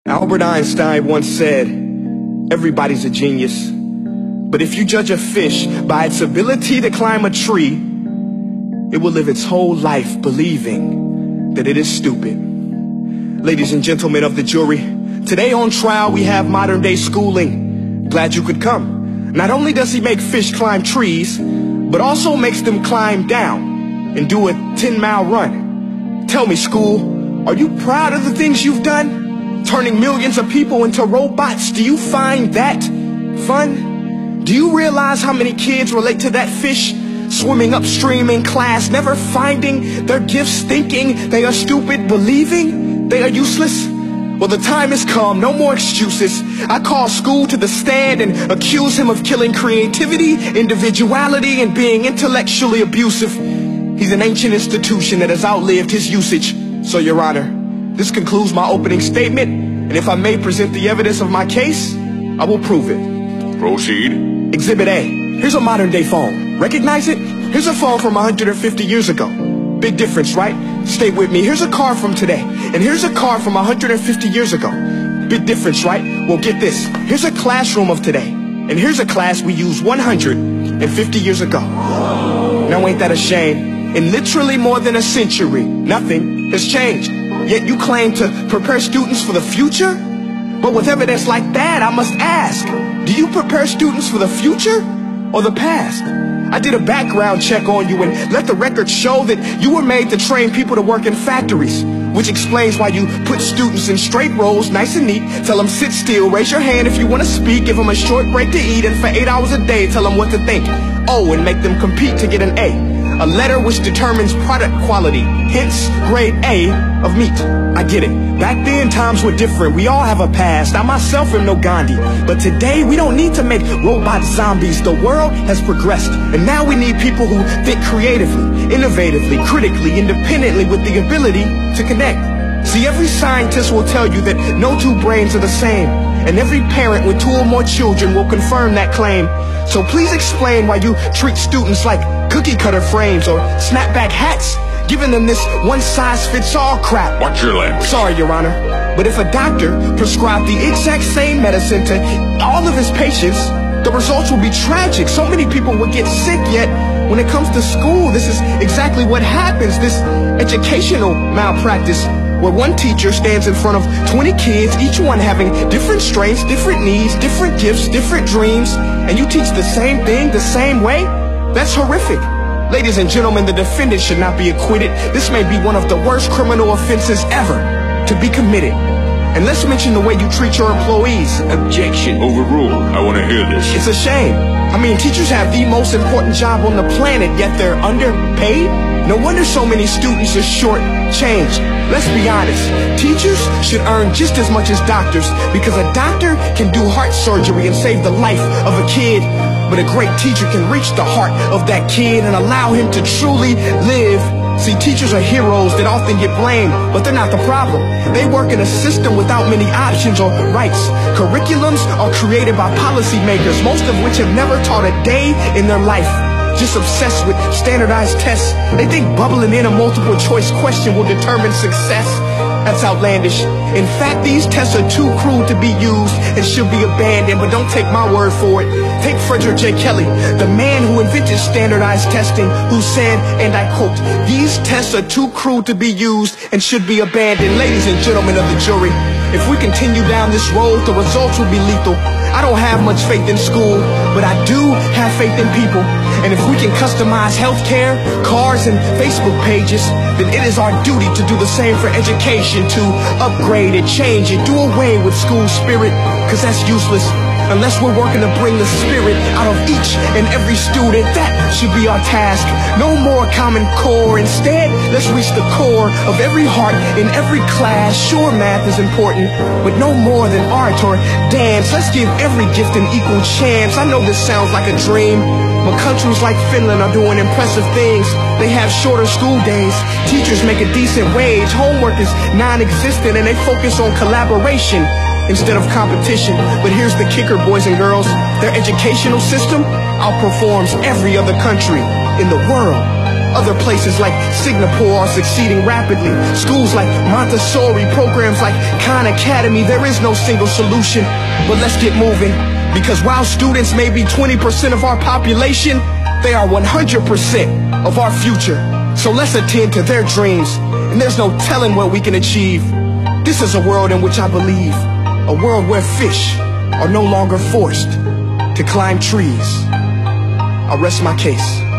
Albert Einstein once said, everybody's a genius, but if you judge a fish by its ability to climb a tree, it will live its whole life believing that it is stupid. Ladies and gentlemen of the jury, today on trial we have modern day schooling. Glad you could come. Not only does he make fish climb trees, but also makes them climb down and do a 10-mile run. Tell me, school, are you proud of the things you've done? Turning millions of people into robots, do you find that fun? Do you realize how many kids relate to that fish swimming upstream in class, never finding their gifts, thinking they are stupid, believing they are useless? Well, the time has come, no more excuses. I call school to the stand and accuse him of killing creativity, individuality, and being intellectually abusive. He's an ancient institution that has outlived his usage. So, Your Honor, this concludes my opening statement, and if I may present the evidence of my case, I will prove it. Proceed. Exhibit A. Here's a modern day phone. Recognize it? Here's a phone from 150 years ago. Big difference, right? Stay with me. Here's a car from today, and here's a car from 150 years ago. Big difference, right? Well, get this. Here's a classroom of today, and here's a class we used 150 years ago. Now ain't that a shame? In literally more than a century, nothing has changed. Yet you claim to prepare students for the future? But with evidence like that, I must ask, do you prepare students for the future or the past? I did a background check on you and let the record show that you were made to train people to work in factories, which explains why you put students in straight rows, nice and neat, tell them sit still, raise your hand if you want to speak, give them a short break to eat, and for 8 hours a day tell them what to think. Oh, and make them compete to get an A letter which determines product quality, hence grade A of meat. I get it. Back then, times were different. We all have a past. I myself am no Gandhi. But today, we don't need to make robot zombies. The world has progressed. And now we need people who think creatively, innovatively, critically, independently, with the ability to connect. See, every scientist will tell you that no two brains are the same. And every parent with 2 or more children will confirm that claim. So please explain why you treat students like cookie cutter frames or snapback hats, giving them this one-size-fits-all crap. Watch your language. Sorry, Your Honor, but if a doctor prescribed the exact same medicine to all of his patients, the results would be tragic. So many people would get sick, yet when it comes to school, this is exactly what happens. This educational malpractice, where one teacher stands in front of 20 kids, each one having different strengths, different needs, different gifts, different dreams, and you teach the same thing the same way? That's horrific. Ladies and gentlemen, the defendant should not be acquitted. This may be one of the worst criminal offenses ever to be committed. And let's mention the way you treat your employees. Objection. Overruled. I want to hear this. It's a shame. I mean, teachers have the most important job on the planet, yet they're underpaid? No wonder so many students are short-changed. Let's be honest. Teachers should earn just as much as doctors, because a doctor can do heart surgery and save the life of a kid. But a great teacher can reach the heart of that kid and allow him to truly live. See, teachers are heroes that often get blamed, but they're not the problem. They work in a system without many options or rights. Curriculums are created by policymakers, most of which have never taught a day in their life. Just obsessed with standardized tests. They think bubbling in a multiple choice question will determine success. That's outlandish. In fact, these tests are too cruel to be used and should be abandoned, but don't take my word for it. Take Frederick J. Kelly, the man who invented standardized testing, who said, and I quote, "These tests are too cruel to be used and should be abandoned." Ladies and gentlemen of the jury, if we continue down this road, the results will be lethal. I don't have much faith in school, but I do have faith in people. And if we can customize healthcare, cars, and Facebook pages, then it is our duty to do the same for education, to upgrade it, change it, do away with school spirit, because that's useless. Unless we're working to bring the spirit out of each and every student, that should be our task. No more Common Core. Instead, let's reach the core of every heart in every class. Sure, math is important, but no more than art or dance. Let's give every gift an equal chance. I know this sounds like a dream, but countries like Finland are doing impressive things. They have shorter school days. Teachers make a decent wage. Homework is non-existent, and they focus on collaboration instead of competition. But here's the kicker, boys and girls. Their educational system outperforms every other country in the world. Other places like Singapore are succeeding rapidly. Schools like Montessori, programs like Khan Academy. There is no single solution, but let's get moving. Because while students may be 20% of our population, they are 100% of our future. So let's attend to their dreams, and there's no telling what we can achieve. This is a world in which I believe, a world where fish are no longer forced to climb trees. I'll rest my case.